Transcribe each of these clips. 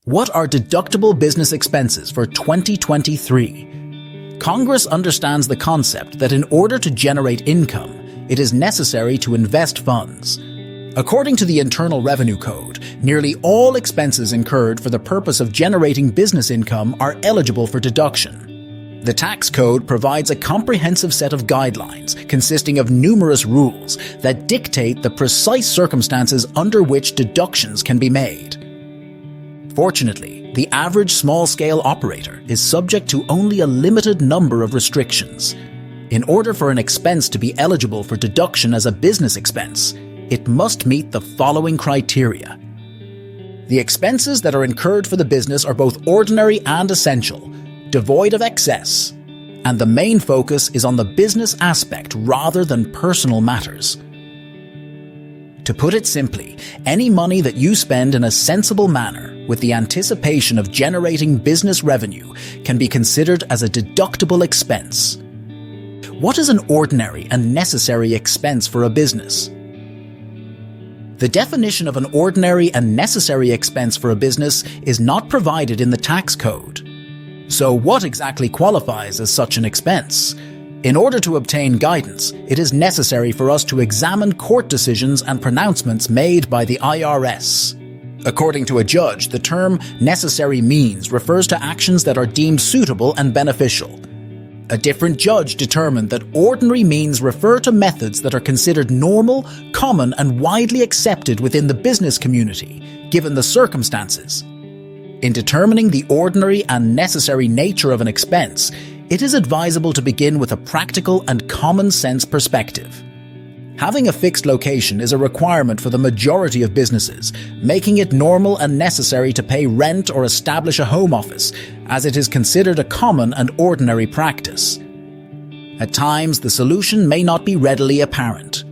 What are deductible business expenses for 2023? Congress understands the concept that in order to generate income, it is necessary to invest funds. According to the Internal Revenue Code, nearly all expenses incurred for the purpose of generating business income are eligible for deduction. The tax code provides a comprehensive set of guidelines consisting of numerous rules that dictate the precise circumstances under which deductions can be made. Fortunately, the average small-scale operator is subject to only a limited number of restrictions. In order for an expense to be eligible for deduction as a business expense, it must meet the following criteria. The expenses that are incurred for the business are both ordinary and essential, devoid of excess, and the main focus is on the business aspect rather than personal matters. To put it simply, any money that you spend in a sensible manner with the anticipation of generating business revenue can be considered as a deductible expense. What is an ordinary and necessary expense for a business? The definition of an ordinary and necessary expense for a business is not provided in the tax code. So what exactly qualifies as such an expense? In order to obtain guidance, it is necessary for us to examine court decisions and pronouncements made by the IRS. According to a judge, the term necessary means refers to actions that are deemed suitable and beneficial. A different judge determined that ordinary means refer to methods that are considered normal, common, and widely accepted within the business community, given the circumstances. In determining the ordinary and necessary nature of an expense, it is advisable to begin with a practical and common-sense perspective. Having a fixed location is a requirement for the majority of businesses, making it normal and necessary to pay rent or establish a home office, as it is considered a common and ordinary practice. At times, the solution may not be readily apparent.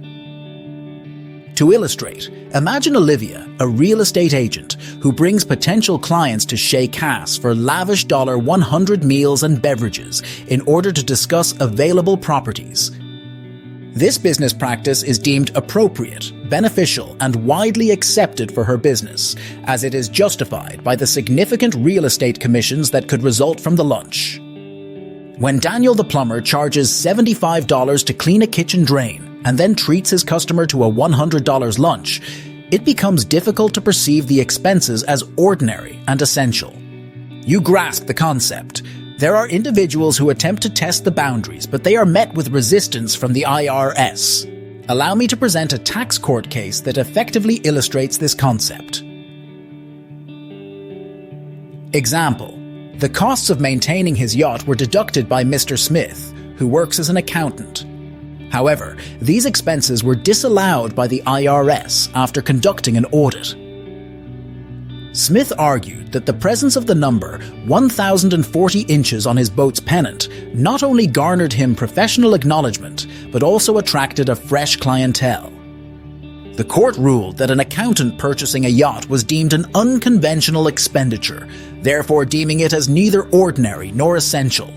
To illustrate, imagine Olivia, a real estate agent, who brings potential clients to Chez Cass for lavish $100 meals and beverages in order to discuss available properties. This business practice is deemed appropriate, beneficial, and widely accepted for her business, as it is justified by the significant real estate commissions that could result from the lunch. When Daniel the plumber charges $75 to clean a kitchen drain and then treats his customer to a $100 lunch, it becomes difficult to perceive the expenses as ordinary and essential. You grasp the concept. There are individuals who attempt to test the boundaries, but they are met with resistance from the IRS. Allow me to present a tax court case that effectively illustrates this concept. Example: the costs of maintaining his yacht were deducted by Mr. Smith, who works as an accountant. However, these expenses were disallowed by the IRS after conducting an audit. Smith argued that the presence of the number 1,040 inches on his boat's pennant not only garnered him professional acknowledgement, but also attracted a fresh clientele. The court ruled that an accountant purchasing a yacht was deemed an unconventional expenditure, therefore deeming it as neither ordinary nor essential.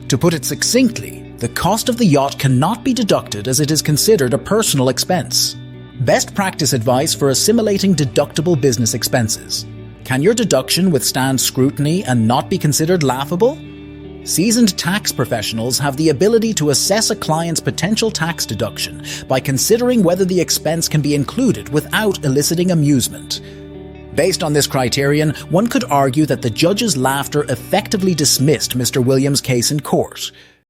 To put it succinctly, the cost of the yacht cannot be deducted as it is considered a personal expense. Best practice advice for assimilating deductible business expenses. Can your deduction withstand scrutiny and not be considered laughable? Seasoned tax professionals have the ability to assess a client's potential tax deduction by considering whether the expense can be included without eliciting amusement. Based on this criterion, one could argue that the judge's laughter effectively dismissed Mr. Williams' case in court.